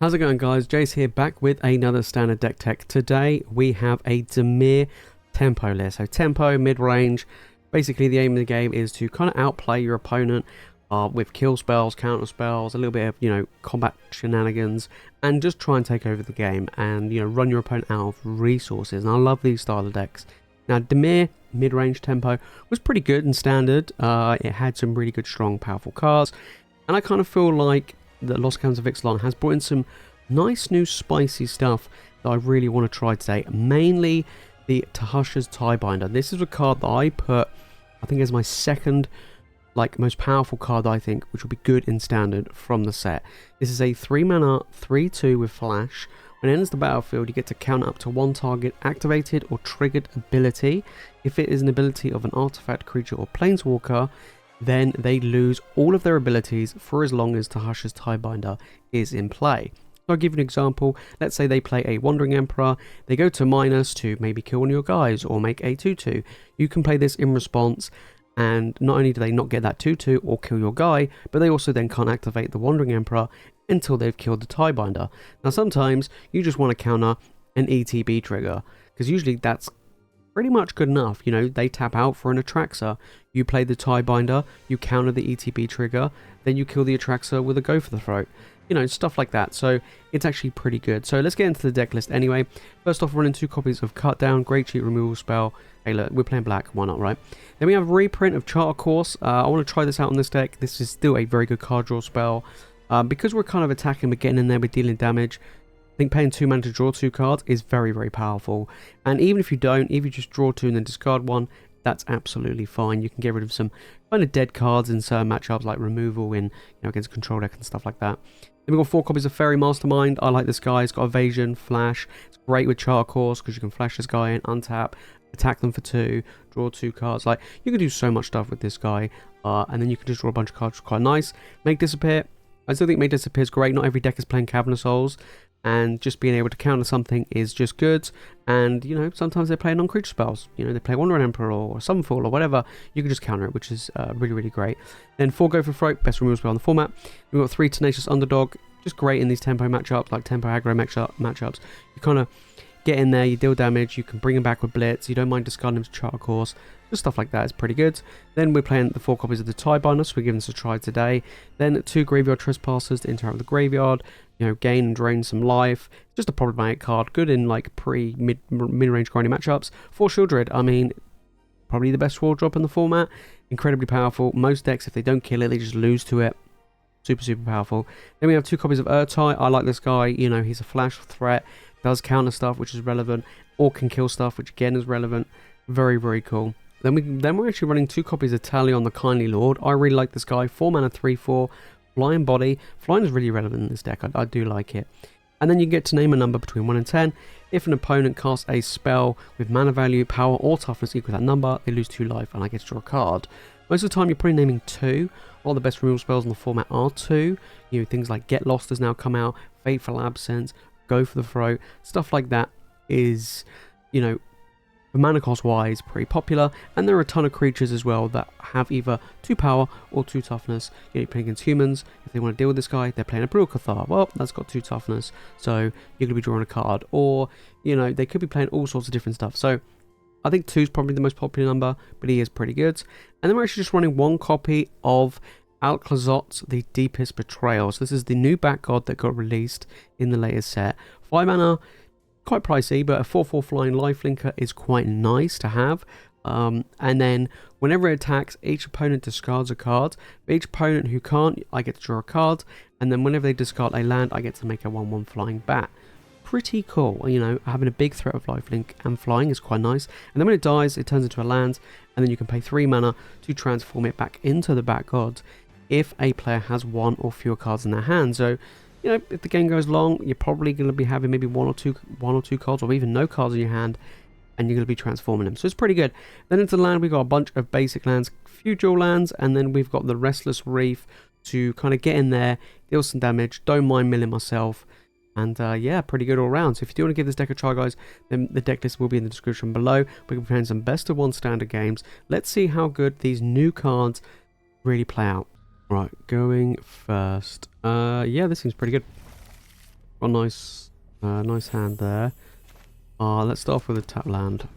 How's it going, guys? Jace here, back with another standard deck tech. Today we have a Dimir tempo list. So tempo, mid-range. Basically the aim of the game is to kind of outplay your opponent with kill spells, counter spells, a little bit of, combat shenanigans, and just try and take over the game and, run your opponent out of resources. And I love these style of decks. Now, Dimir mid-range tempo was pretty good in standard. It had some really good, strong, powerful cards. And I kind of feel like that Lost Canvas of Ixalan has brought in some nice new spicy stuff that I really want to try today. Mainly the Tishana's Tidebinder. This is a card that I put, I think, as my second most powerful card, I think, which will be good in standard from the set. This is a 3-mana 3/2 with flash. When it enters the battlefield, you get to counter up to one target activated or triggered ability. If it is an ability of an artifact, creature, or planeswalker, then they lose all of their abilities for as long as Tishana's Tidebinder is in play. So I'll give you an example. Let's say they play a Wandering Emperor, they go to minus to maybe kill one of your guys or make a 2/2. You can play this in response, and not only do they not get that 2/2 or kill your guy, but they also then can't activate the Wandering Emperor until they've killed the Tidebinder. Now sometimes you just want to counter an ETB trigger, because usually that's pretty much good enough. They tap out for an Atraxa, you play the Tidebinder, you counter the ETB trigger, then you kill the Atraxa with a Go for the Throat. Stuff like that. So it's actually pretty good. So let's get into the deck list anyway. First off, we're running 2 copies of Cut Down, Great Cheat Removal Spell. Hey look, we're playing black, why not, right? Then we have a reprint of Charter Course. I want to try this out on this deck. This is still a very good card draw spell. Because we're kind of attacking, we're getting in there, we're dealing damage. I think paying 2 mana to draw 2 cards is very, very powerful. And even if you don't, if you just draw 2 and then discard 1, that's absolutely fine. You can get rid of some kind of dead cards in certain matchups, like removal in against control deck and stuff like that. Then we've got 4 copies of Faerie Mastermind. I like this guy. It's got evasion, flash. It's great with Charter Course because you can flash this guy in, untap, attack them for 2, draw 2 cards. Like, you can do so much stuff with this guy, and then you can just draw a bunch of cards, which is quite nice. Make Disappear. I still think Make Disappear is great. Not every deck is playing Cavern Souls, and just being able to counter something is just good. And sometimes they play non-creature spells. They play Wandering Emperor or Sunfall or whatever. You can just counter it, which is really, really great. Then 4 Go for Throat, best removal spell on the format. We've got 3 Tenacious Underdog, just great in these tempo matchups, like tempo aggro matchups. You kind of get in there, you deal damage, you can bring them back with Blitz, you don't mind discarding them to Charter Course. Just stuff like that is pretty good. Then we're playing the 4 copies of the Tidebinder, so we're giving this a try today. Then 2 Graveyard Trespassers to interact with the graveyard, gain and drain some life. Just a problematic card, good in mid-range grinding matchups. 4 Sheoldred, I mean, probably the best sword drop in the format. Incredibly powerful. Most decks, if they don't kill it, they just lose to it. Super, super powerful. Then we have 2 copies of Ertai. I like this guy. He's a flash threat, does counter stuff, which is relevant, or can kill stuff, which again is relevant. Very, very cool. Then we're actually running 2 copies of Talion, the Kindly Lord. I really like this guy. 4 mana, 3/4, flying body. Flying is really relevant in this deck. I do like it. And then you get to name a number between 1 and 10. If an opponent casts a spell with mana value, power, or toughness equal to that number, they lose 2 life, and I get to draw a card. Most of the time, you're probably naming 2. All the best removal spells in the format are 2. Things like Get Lost has now come out, Fateful Absence, Go for the Throat, stuff like that is, for mana cost wise, pretty popular. And there are a ton of creatures as well that have either 2 power or 2 toughness. You're playing against humans. If they want to deal with this guy, they're playing a Brutal Cathar. Well, that's got 2 toughness, so you're going to be drawing a card. Or, they could be playing all sorts of different stuff. So I think 2 is probably the most popular number, but he is pretty good. And then we're actually just running 1 copy of Aclazotz, the Deepest Betrayal. So this is the new back god that got released in the latest set. 5 mana, quite pricey, but a 4/4 flying lifelinker is quite nice to have. And then whenever it attacks, each opponent discards a card. For each opponent who can't, I get to draw a card. And then whenever they discard a land, I get to make a 1/1 flying bat. Pretty cool. Having a big threat of lifelink and flying is quite nice. And then when it dies, it turns into a land, and then you can pay 3 mana to transform it back into the back god if a player has 1 or fewer cards in their hand. So, if the game goes long, you're probably going to be having maybe one or two cards, or even no cards in your hand, and you're going to be transforming them. So it's pretty good. Then into land, we've got a bunch of basic lands, few dual lands, and then we've got the Restless Reef to kind of get in there, deal some damage, don't mind milling myself. And yeah, pretty good all round. So if you do want to give this deck a try, guys, then the deck list will be in the description below. We're going to be playing some best of 1 standard games. Let's see how good these new cards really play out. Right, going first. Yeah, this seems pretty good. Got a nice hand there. Let's start off with a tap land.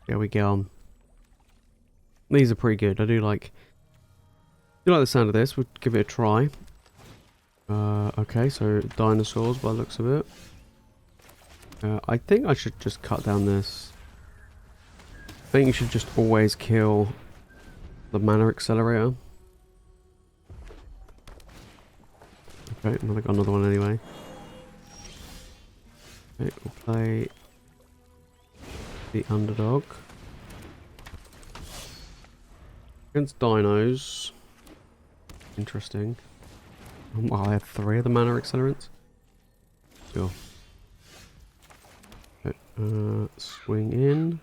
There we go. These are pretty good. I do like the sound of this. We'll give it a try. Okay, so dinosaurs by the looks of it. I think I should just cut down this. I think you should just always kill the mana accelerator. Okay, I got another one anyway. Okay, we'll play the underdog. Against dinos. Interesting. Wow, I had 3 of the mana accelerants. Cool. Okay, swing in.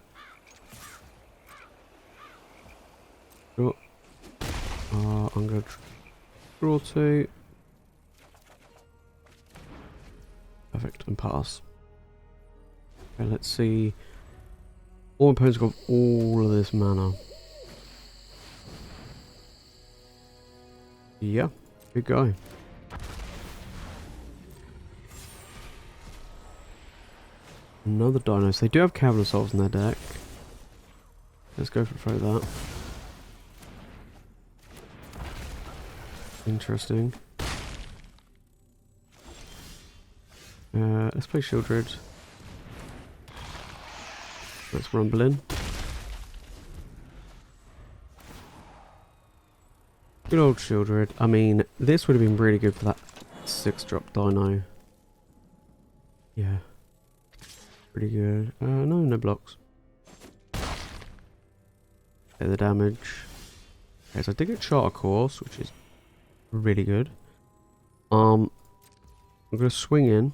Cool. I'm going to draw 2. Perfect, and pass. Okay, let's see. All my opponents got all of this mana. Yeah, good guy. Another dinos. They do have Aclazotz in their deck. Let's go for that. Interesting. Let's play Sheoldred. Let's rumble in. Good old Sheoldred. I mean, this would have been really good for that 6-drop dino. Yeah. Pretty good. No blocks. Okay, the damage. Okay, so I did get Charter Course, which is really good. I'm gonna swing in.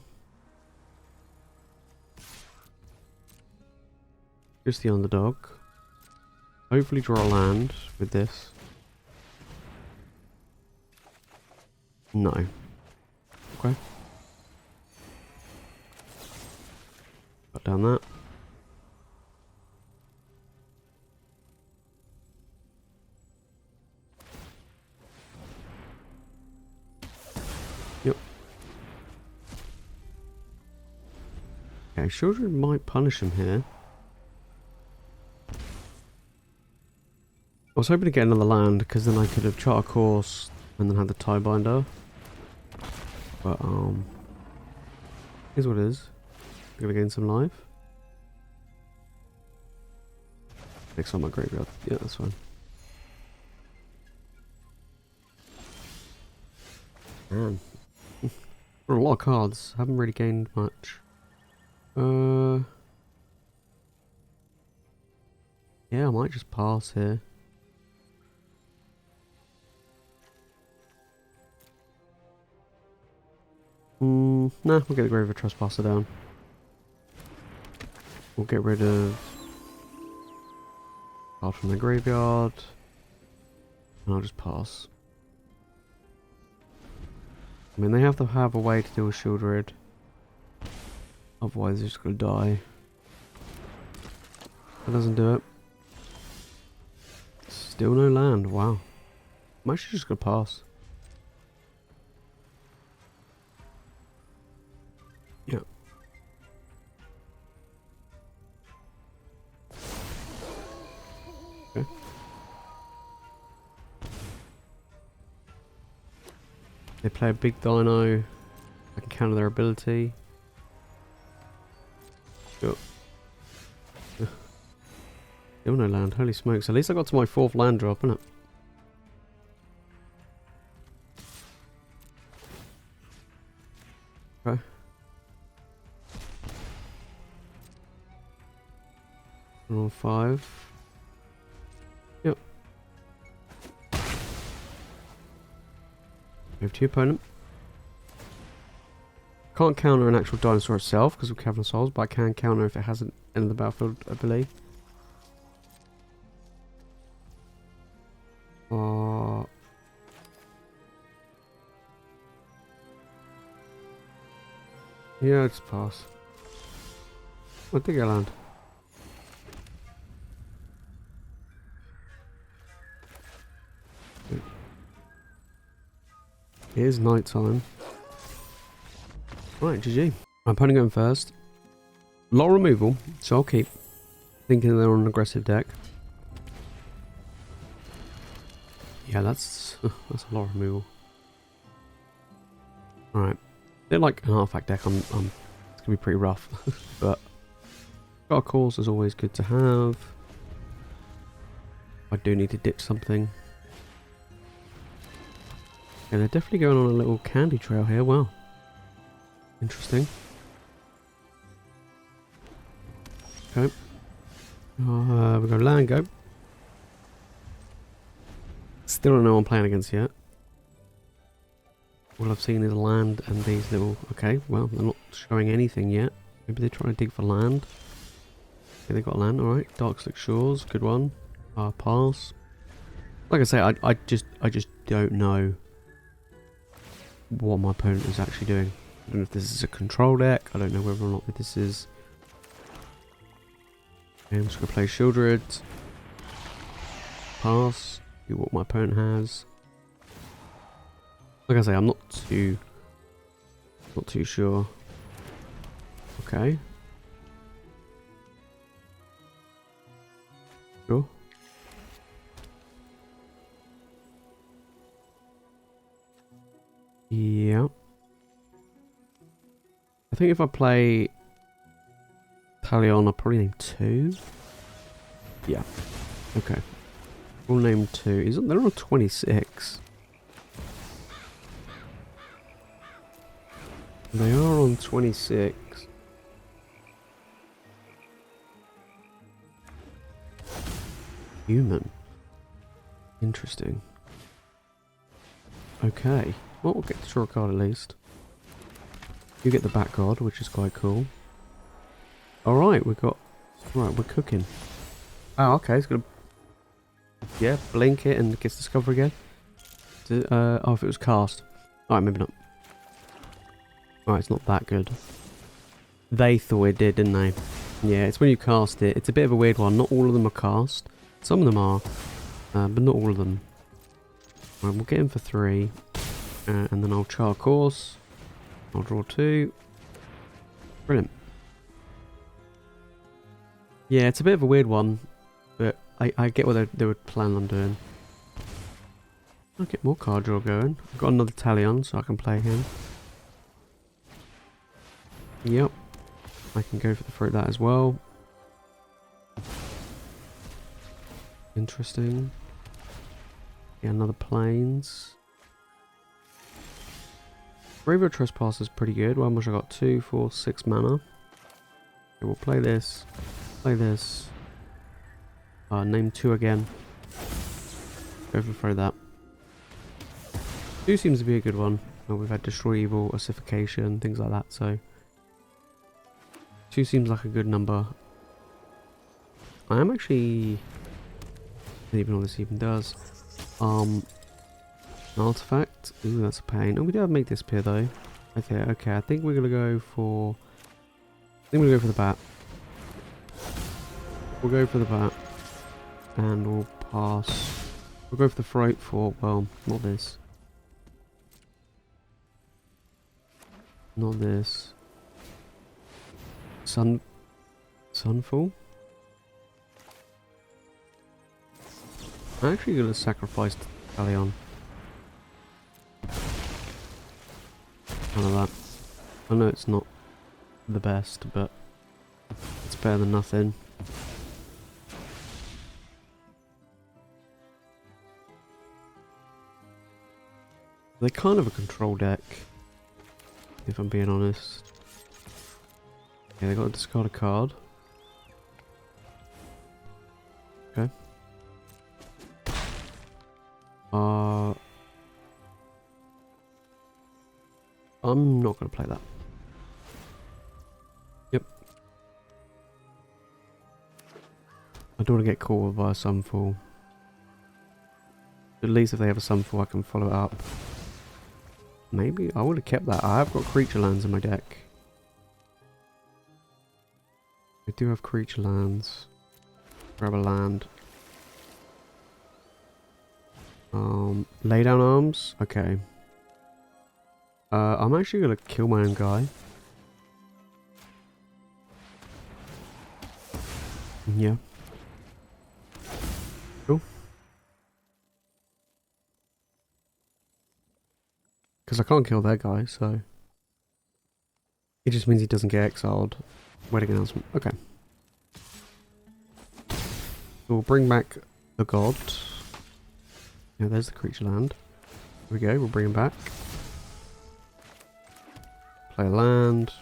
Just the underdog. Hopefully draw a land with this. No. Okay. Cut down that. Yep. Okay, Sheoldred might punish him here. I was hoping to get another land because then I could have Charter Course and then had the Tidebinder. But here's what it is. I'm gonna gain some life. Next on my graveyard. Yeah, that's fine. Man. Got a lot of cards. Haven't really gained much. Yeah, I might just pass here. Nah, we'll get the Graveyard Trespasser down. We'll get rid of card from the graveyard. And I'll just pass. I mean, they have to have a way to deal with Sheoldred. Otherwise, they're just gonna die. That doesn't do it. Still no land, wow. I'm actually just gonna pass. Yeah. Okay. They play a big dino. I can counter their ability. Sure. Still no land, holy smokes. At least I got to my 4th land drop, innit? Okay. Roll 5. Yep. Move to your opponent. Can't counter an actual dinosaur itself because of Cavern of Souls, but I can counter if it hasn't entered the battlefield, I believe. Yeah, it's pass. I think I land. It is night time. Right, GG. I'm opponent going first. Lot of removal, so I'll keep thinking they're on an aggressive deck. Yeah, that's a lot of removal. Alright. They're like an artifact deck, it's gonna be pretty rough. But Dark Horse is always good to have. I do need to ditch something. Yeah, they're definitely going on a little candy trail here. Wow. Interesting. Okay. We go land go. Still don't know what I'm playing against yet. All I've seen is land and these little... Okay, well, they're not showing anything yet. Maybe they're trying to dig for land. Okay, they got land, alright. Darkslick Shores, good one. Pass. Like I say, I just don't know what my opponent is actually doing. I don't know if this is a control deck. I don't know whether or not this is... Okay, I'm just going to play Sheoldred. Pass. See what my opponent has. Like I say, I'm not too sure. Okay. Sure. Yeah. I think if I play Talion, I'll probably name 2. Yeah. Okay. We'll name 2. They're on 26. They are on 26. Human. Interesting. Okay. Well, we'll get to draw a card at least. You get the back guard, which is quite cool. Alright, we're cooking. Oh, okay, it's gonna... Yeah, blink it and it gets discovered again. Oh, if it was cast. Alright, maybe not. Alright, it's not that good. They thought it did, didn't they? Yeah, it's when you cast it. It's a bit of a weird one. Not all of them are cast. Some of them are, but not all of them. Alright, we'll get in for 3. And then I'll char course. I'll draw 2. Brilliant. Yeah, it's a bit of a weird one, but I get what they would plan on doing. I'll get more card draw going. I've got another Talion, so I can play him. Yep. I can go for that as well. Interesting. Yeah, another Plains. Graveyard Trespasser is pretty good. Well, much I got 2, 4, 6 mana. Okay, we'll play this. Play this. Name 2 again. Go for that. 2 seems to be a good one. We've had Destroy Evil, Ossification, things like that, so 2 seems like a good number. I am actually... I don't even know what this even does. An artifact. Ooh, that's a pain. Oh, we do have Make Disappear though. Okay, I think we're gonna go for... the bat. We'll go for the bat. And we'll pass. We'll go for the Throat for... well, not this. Not this. Sunfall? I'm actually going to sacrifice Talion. None of that. I know it's not the best, but it's better than nothing. They're kind of a control deck, if I'm being honest. Yeah, they got to discard a card. Okay. I'm not going to play that. Yep. I don't want to get caught by a Sunfall. At least if they have a Sunfall I can follow it up. Maybe I would have kept that. I have got creature lands in my deck. I do have creature lands. Grab a land. Lay down arms. Okay. I'm actually gonna kill my own guy. Yeah. Cool. Because I can't kill that guy, so... It just means he doesn't get exiled. Wedding announcement. Okay. We'll bring back the god. Yeah, there's the creature land. Here we go, we'll bring him back. Play a land.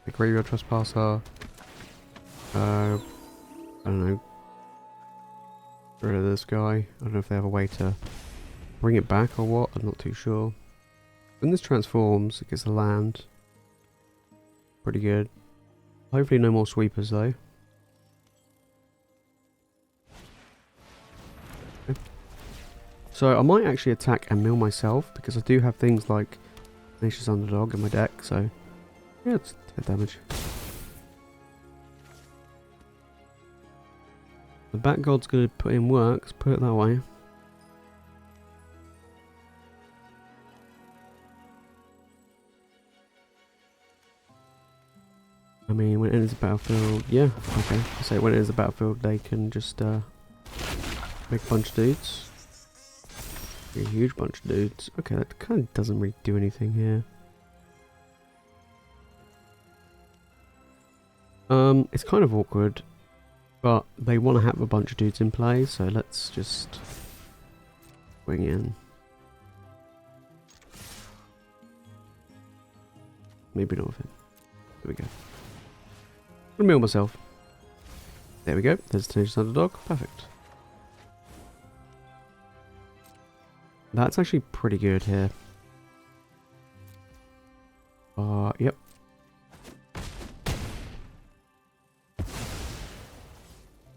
The Graveyard Trespasser. I don't know. Get rid of this guy. I don't know if they have a way to bring it back or what. I'm not too sure. When this transforms, it gets the land. Pretty good. Hopefully no more sweepers though. Okay. So I might actually attack and mill myself because I do have things like Tenacious Underdog in my deck, so yeah, it's 10 damage. The Bat God's going to put in work, let's put it that way. I mean, when it enters the battlefield, yeah, okay. So when it enters the battlefield, they can just make a bunch of dudes. A huge bunch of dudes. Okay, that kind of doesn't really do anything here. It's kind of awkward, but they want to have a bunch of dudes in play, so let's just swing in. Maybe not with it. There we go. I'm gonna mill myself. There we go. There's Tenacious Underdog. Perfect. That's actually pretty good here. Yep.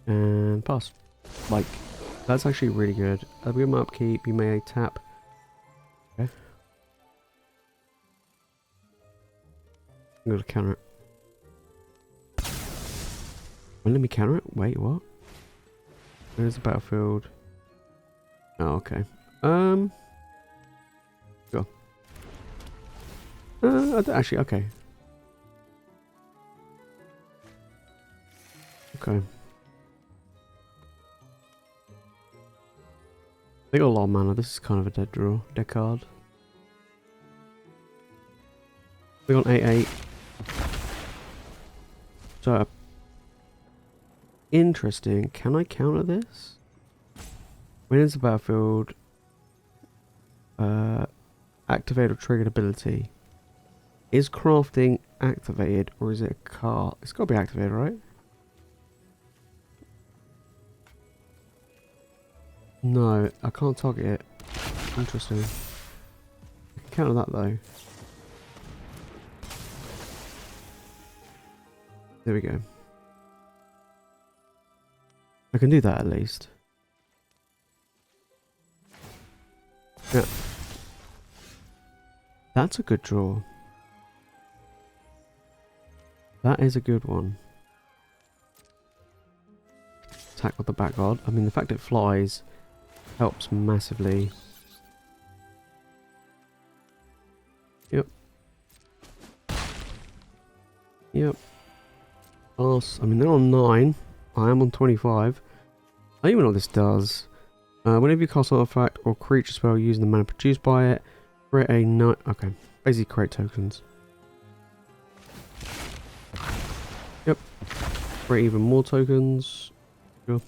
And pass. Like, that's actually really good. I'll give my upkeep. You may tap. Okay. I'm gonna counter it. Well, let me counter it. Wait, what? Where's the battlefield? Oh, okay. Go. Actually, okay. Okay. They got a lot of mana. This is kind of a dead draw. Dead card. We got 8/8. So, interesting. Can I counter this? When it's the battlefield, activate or triggered ability. Is crafting activated or is it a card? It's got to be activated, right? No, I can't target it. Interesting. I can counter that though. There we go. I can do that at least. Yeah. That's a good draw. That is a good one. Attack with the Bat God. I mean, the fact it flies helps massively. Yep. Yep. Pass. I mean, they're on 9. I am on 25. I don't even know what this does. Whenever you cast an artifact or creature spell using the mana produced by it, create a night. Okay, basically create tokens. Yep. Create even more tokens. Sure.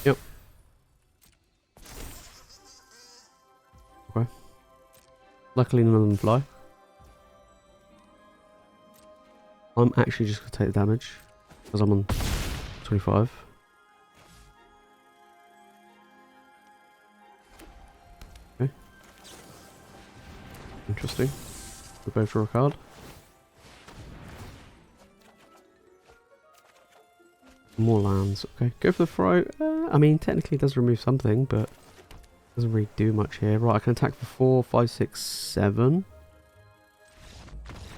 Yep. Okay. Luckily none of them fly. I'm actually just going to take the damage because I'm on 25. Okay. Interesting. We both draw a card. More lands. Okay, go for the throw. I mean, technically it does remove something, but doesn't really do much here. Right, I can attack for 4, 5, 6, 7.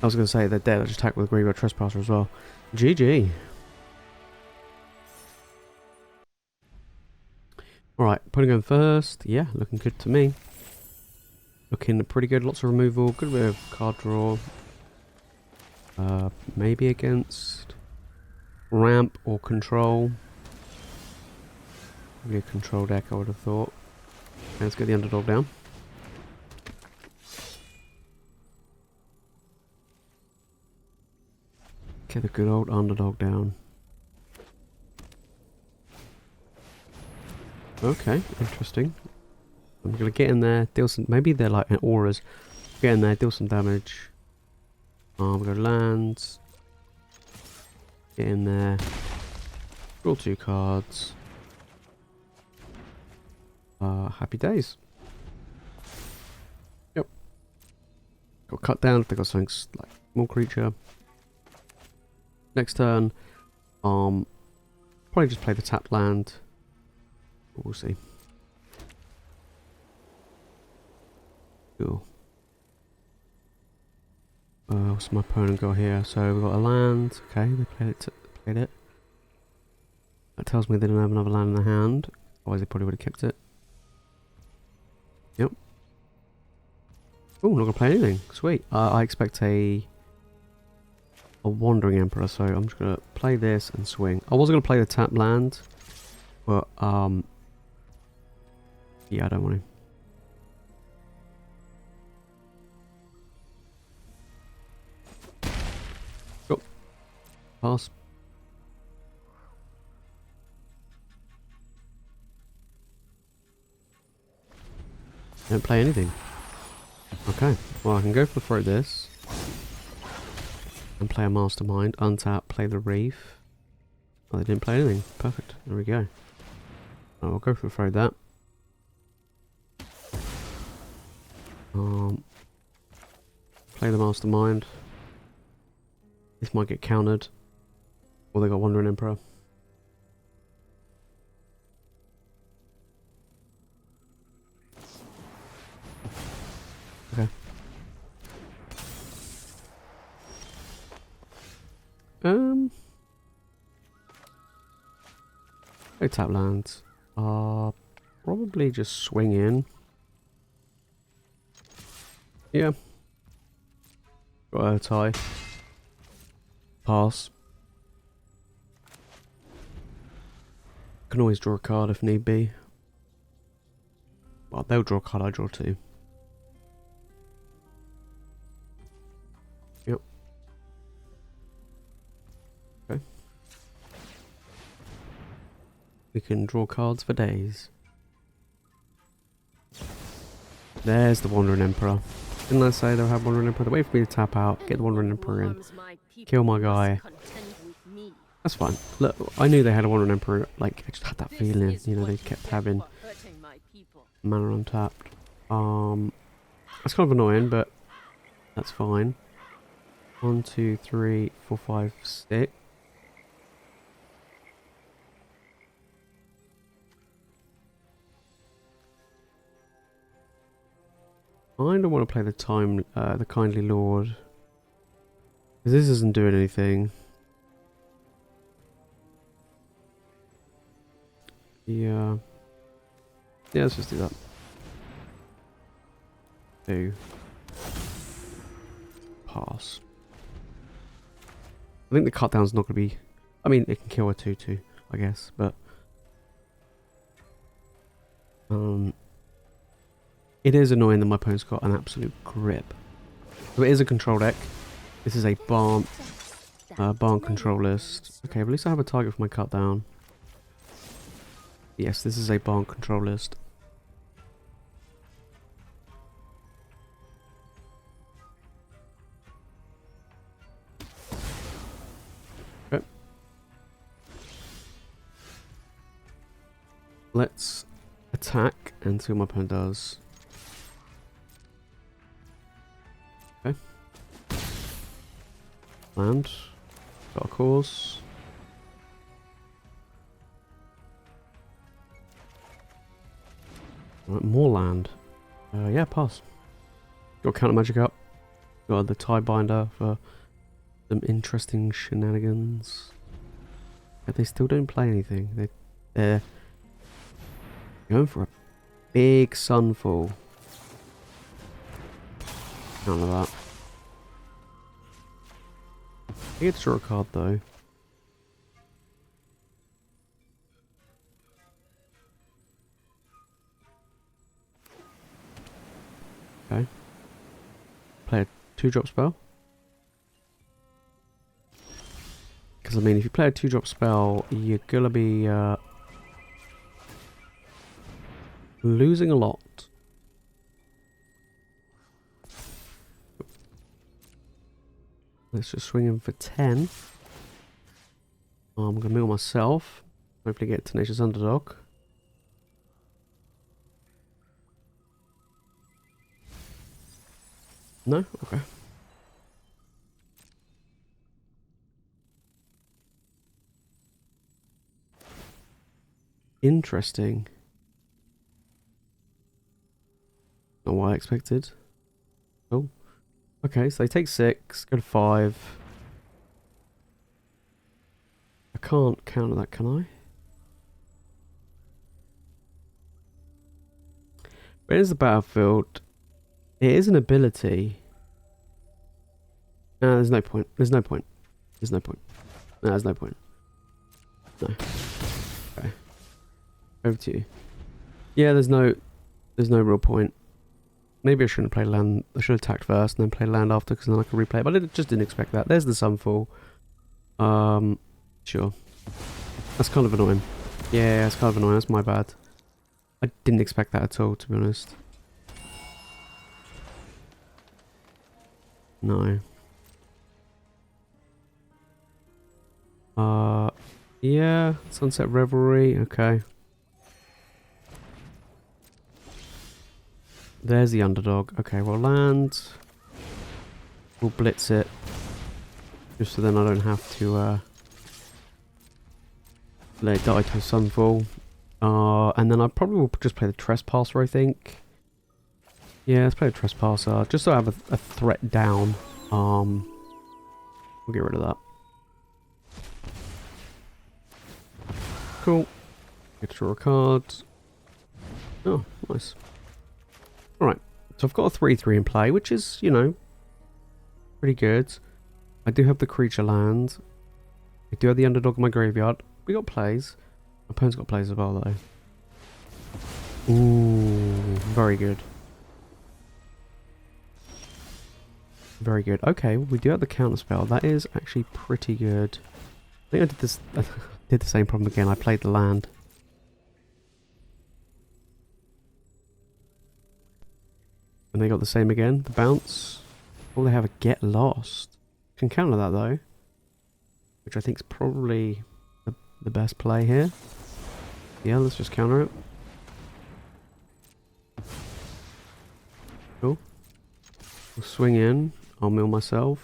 I was going to say they're dead. I just attack with a Graveyard Trespasser as well. GG. Alright, putting on first. Yeah, looking good to me. Looking pretty good. Lots of removal. Good bit of card draw. Maybe against... ramp or control. Maybe a control deck, I would have thought. Okay, let's get the underdog down. Get the good old underdog down. Okay, interesting. I'm gonna get in there, deal some. Maybe they're like auras. Get in there, deal some damage. We're gonna land. Get in there. Draw 2 cards. Happy days. Yep. Got cut down if they got something like small creature. Next turn, probably just play the tapped land. We'll see. Cool. What's my opponent got here? So we've got a land. Okay, they played it. That tells me they didn't have another land in the hand. Otherwise they probably would have kept it. Yep. Oh, not gonna play anything. Sweet. I expect a Wandering Emperor, so I'm just gonna play this and swing. I was gonna play the tap land, but yeah, I don't want to. Go. Pass. Don't play anything. Okay, well I can go for throw this. And play a Mastermind, untap, play the Reef. Oh, they didn't play anything. Perfect. There we go. Oh, I'll go for throw that. Play the Mastermind. This might get countered. Or they got Wandering Emperor. Okay. No tap lands. Probably just swing in. Yeah. Got Ertai. Pass. Can always draw a card if need be. Well, they'll draw a card, I draw 2. Yep. Okay. We can draw cards for days. There's the Wandering Emperor. Didn't I say they'll have Wandering Emperor? They wait for me to tap out, get the Wandering Emperor in, kill my guy. That's fine. Look, I knew they had a Wandering Emperor. Like, I just had that feeling. You know, they kept having mana untapped. That's kind of annoying, but that's fine. 1, 2, 3, 4, 5, 6. I don't want to play the Kindly Lord. Because this isn't doing anything. Yeah. Yeah, let's just do that. 2. Pass. I think the cut down's not going to be... I mean, it can kill a 2-2, I guess, but... It is annoying that my opponent's got an absolute grip. So it is a control deck. This is a barn control list. Okay, but at least I have a target for my cut down. Yes, this is a barn control list. Okay. Let's attack and see what my opponent does. Okay. Land. Got a course. Right, more land. Yeah, pass. Got counter magic up. Got the Tidebinder for some interesting shenanigans. But they still don't play anything. They're going for a big sunfall. None of that. I get to draw a card though. Okay. Play a 2-drop spell. Because, I mean, if you play a 2-drop spell, you're gonna be losing a lot. Let's just swing in for 10. I'm gonna mill myself. Hopefully get Tenacious Underdog. No? Okay. Interesting. Not what I expected. Oh. Okay, so they take 6, go to 5. I can't counter that, can I? But it is the battlefield. It is an ability. No, there's no point. There's no point. There's no point. No, there's no point. No. Okay. Over to you. Yeah, there's no real point. Maybe I shouldn't play land. I should have attacked first and then play land after, because then I can replay it. But I just didn't expect that. There's the Sunfall. Sure. That's kind of annoying. Yeah, that's kind of annoying. That's my bad. I didn't expect that at all, to be honest. No. Yeah. Sunset Revelry. Okay. There's the Underdog. Okay, well, land. We'll blitz it. Just so then I don't have to let it die to a Sunfall. And then I probably will just play the Trespasser, I think. Yeah, let's play the Trespasser. Just so I have a threat down. We'll get rid of that. Cool. Get to draw a card. Oh, nice. Alright, so I've got a 3-3 in play, which is, you know, pretty good. I do have the creature land. I do have the Underdog in my graveyard. We got plays. My opponent's got plays as well, though. Ooh, very good. Very good. Okay, well, we do have the counter spell. That is actually pretty good. I think I did this. I did the same problem again. I played the land. And they got the same again. The bounce. Oh, they have a get lost. Can counter that though, which I think is probably the best play here. Yeah, let's just counter it. Cool. We'll swing in. I'll mill myself.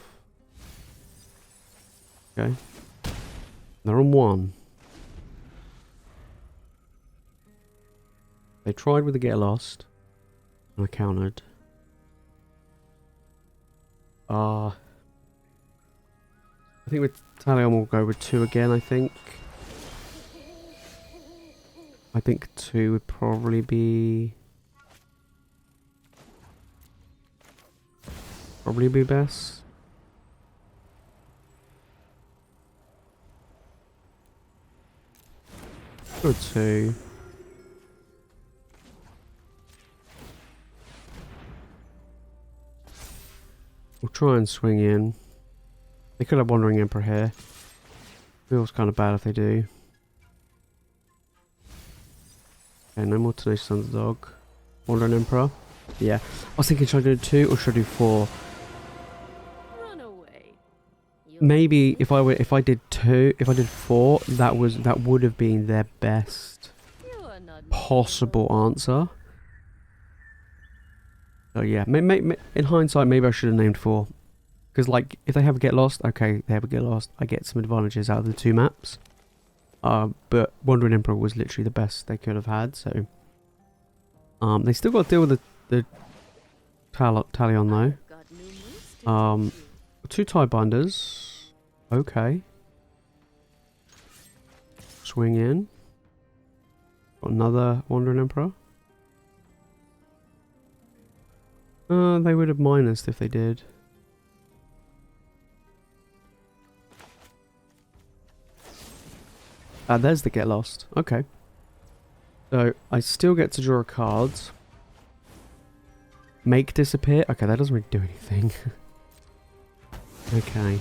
Okay. They're on 1. They tried with the get lost, and I countered. I think with Talion we'll go with 2 again, I think. I think 2 would probably be best. Or 2. We'll try and swing in. They could have Wandering Emperor here. Feels kind of bad if they do. Okay, no more Tenacious Underdog. Wandering Emperor. Yeah. I was thinking, should I do 2 or should I do 4? Run away. Maybe if I did 2, if I did 4, that would have been their best possible answer. So yeah, in hindsight, maybe I should have named 4. Because, like, if they have a get lost, okay, they have a get lost. I get some advantages out of the 2 maps. But Wandering Emperor was literally the best they could have had, so... they still got to deal with the Talion, though. 2 Tidebinders. Okay. Swing in. Got another Wandering Emperor. They would have minused if they did. There's the get lost. Okay. So I still get to draw cards. Make disappear? Okay, that doesn't really do anything. Okay.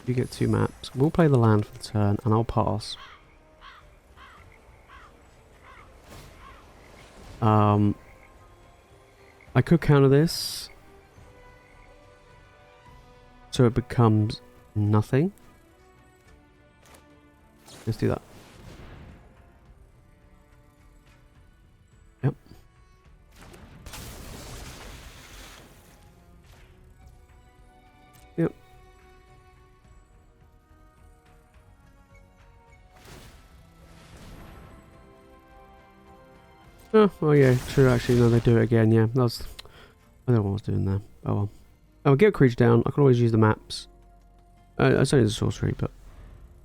You get 2 maps. We'll play the land for the turn, and I'll pass. I could counter this, so it becomes nothing. Let's do that. Yep. Yep. Oh yeah, true actually, no they do it again, yeah. That was... I don't know what I was doing there. Oh well. I'll get a creature down, I can always use the maps. It's only the sorcery, but...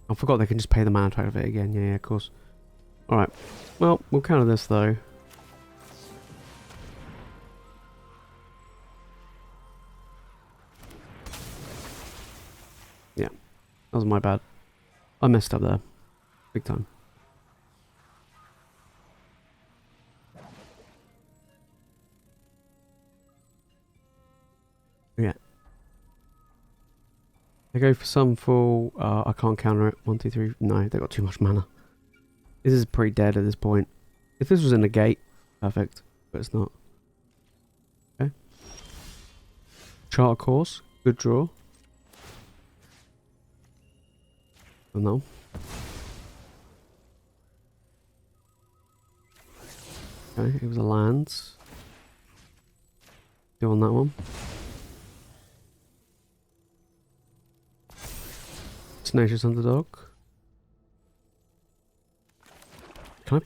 I forgot they can just pay the mana to activate it again, yeah, of course. Alright, well, we'll counter this though. Yeah, that was my bad. I messed up there. Big time. Yeah. They go for some full. I can't counter it. 1, 2, 3. No, they got too much mana. This is pretty dead at this point. If this was in the gate, perfect. But it's not. Okay. Charter course. Good draw. Oh no. Okay, it was a lands. Go on that one. Tenacious Underdog. Can I?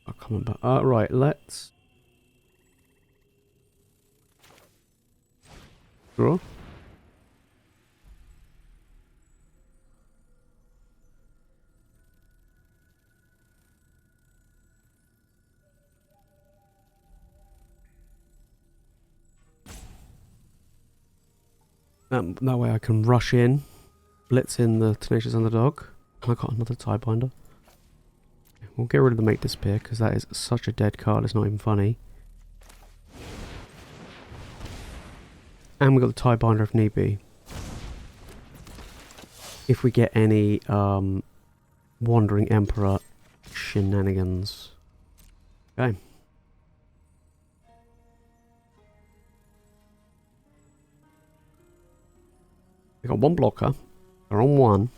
Oh, come on back. Right, let's draw. That way I can rush in, blitz in the Tenacious Underdog. I got another Tidebinder. We'll get rid of the Make Disappear because that is such a dead card, it's not even funny. And we got the Tidebinder if need be. If we get any Wandering Emperor shenanigans. Okay. We got one blocker. They're on 1.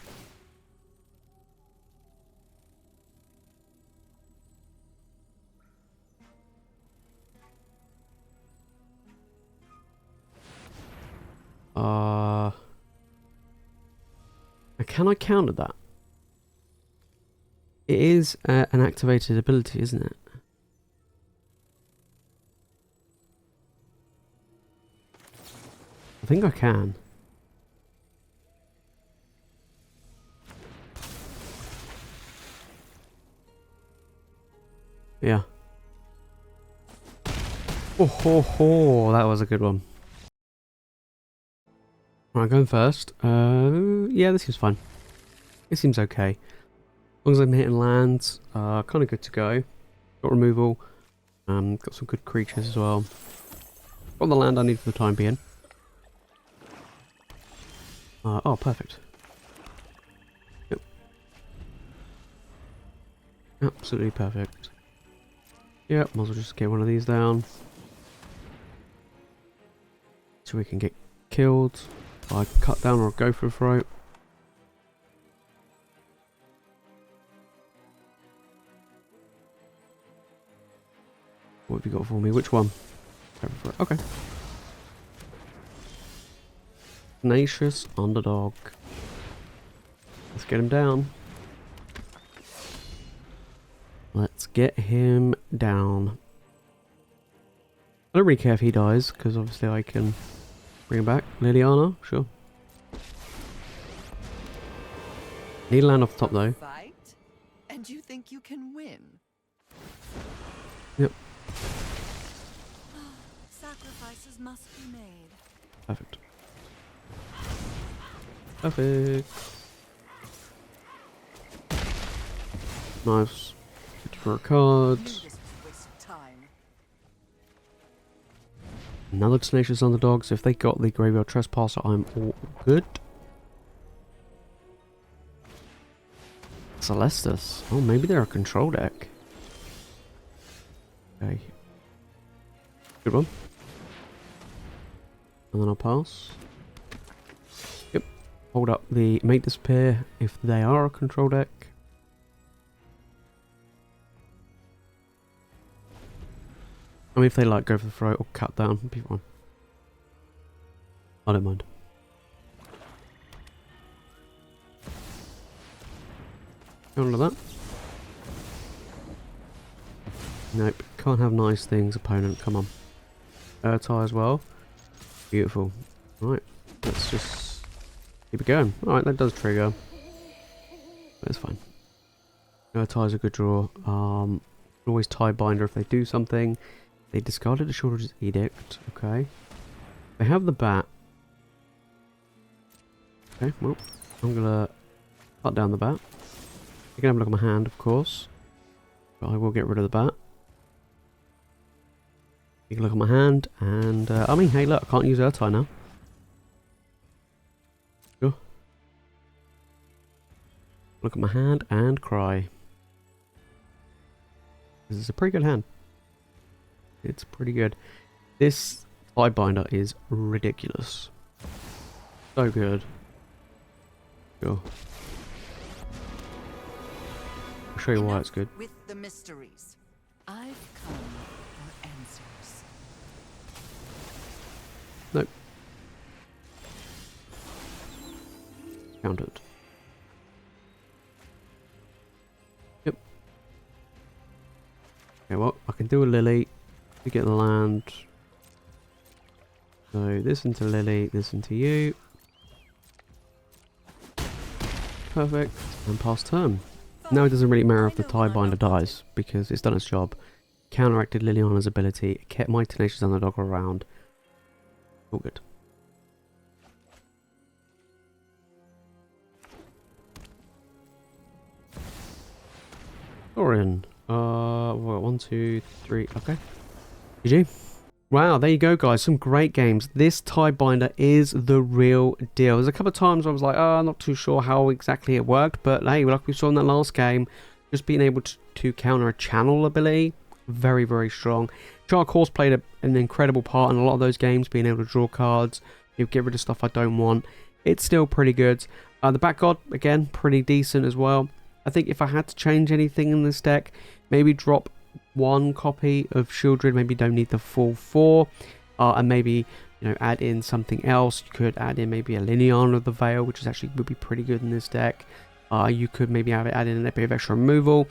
Can I counter that? It is an activated ability, isn't it? I think I can. Yeah. Oh ho ho, that was a good one. Right, going first. Yeah, this seems fine. It seems okay. As long as I'm hitting lands, kind of good to go. Got removal. Got some good creatures as well. Got the land I need for the time being. Oh, perfect. Yep. Absolutely perfect. Yep, might as well just get one of these down. So we can get killed. I can cut down or go for a throat. What have you got for me? Which one? Okay. Tenacious Underdog. Let's get him down. Let's get him down. I don't really care if he dies, because obviously I can bring him back. Liliana, sure. Need to land off the top though. Fight? And you think you can win? Yep. Sacrifices must be made. Perfect. Perfect. Nice. Good for a card. Knew this was a waste of time. Another Tenacious Underdog, so if they got the Graveyard Trespasser, I'm all good. Celestus. Oh, maybe they're a control deck. Okay. Good one. And then I'll pass. Yep. Hold up the Make Disappear if they are a control deck. I mean, if they like go for the throat or cut down, it'd be fine. I don't mind. Counter that. Nope, can't have nice things, opponent. Come on. Ertai as well. Beautiful. Right, let's just keep it going. Alright, that does trigger. That's fine. Ertai's a good draw. Always Tidebinder if they do something. They discarded the Sheoldred's Edict. Okay. They have the bat. Okay, well, I'm gonna cut down the bat. You can have a look at my hand, of course. But I will get rid of the bat. You can look at my hand, and I mean, hey, look, I can't use Ertai now. Sure. Look at my hand and cry. This is a pretty good hand. It's pretty good. This Tidebinder is ridiculous. So good. Sure. I'll show you why it's good. With the mysteries. I've come for answers. Nope. Countered. Yep. Okay, well, I can do a Lily to get the land. So this into Lily, this into you. Perfect. And pass turn. Now it doesn't really matter if the Tidebinder dies, because it's done its job. Counteracted Liliana's ability, kept my Tenacious Underdog around. All good. Dorian. Well, 1, 2, 3. Okay. GG. Wow, there you go, guys. Some great games. This Tidebinder is the real deal. There's a couple of times I was like, oh, I'm not too sure how exactly it worked. But hey, like we saw in that last game, just being able to counter a channel ability, very, very strong. Dark Horse played an incredible part in a lot of those games, being able to draw cards, get rid of stuff I don't want. It's still pretty good. The Back God, again, pretty decent as well. I think if I had to change anything in this deck, maybe drop 1 copy of Sheoldred, maybe don't need the full 4, and maybe, you know, add in something else. You could add in maybe a Liliana of the Veil, which is actually would be pretty good in this deck. You could maybe add in a bit of extra removal.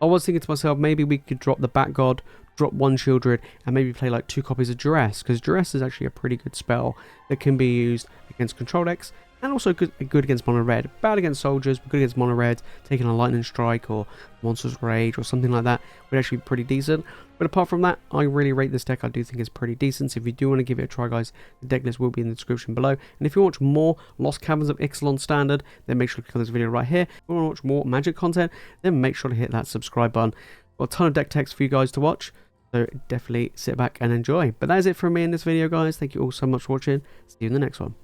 I was thinking to myself, maybe we could drop the Bat God, drop 1 Sheoldred, and maybe play like 2 copies of Duress, because Duress is actually a pretty good spell that can be used against control decks, and also good against mono red. Bad against soldiers, but good against mono red. Taking a lightning strike or monster's rage or something like that would actually be pretty decent. But apart from that, I really rate this deck. I do think it's pretty decent. So if you do want to give it a try, guys, the deck list will be in the description below. And if you watch more Lost Caverns of Ixalan Standard, then make sure to click on this video right here. If you want to watch more Magic content, then make sure to hit that subscribe button. Got a ton of deck text for you guys to watch, so definitely sit back and enjoy. But that is it from me in this video, guys. Thank you all so much for watching. See you in the next one.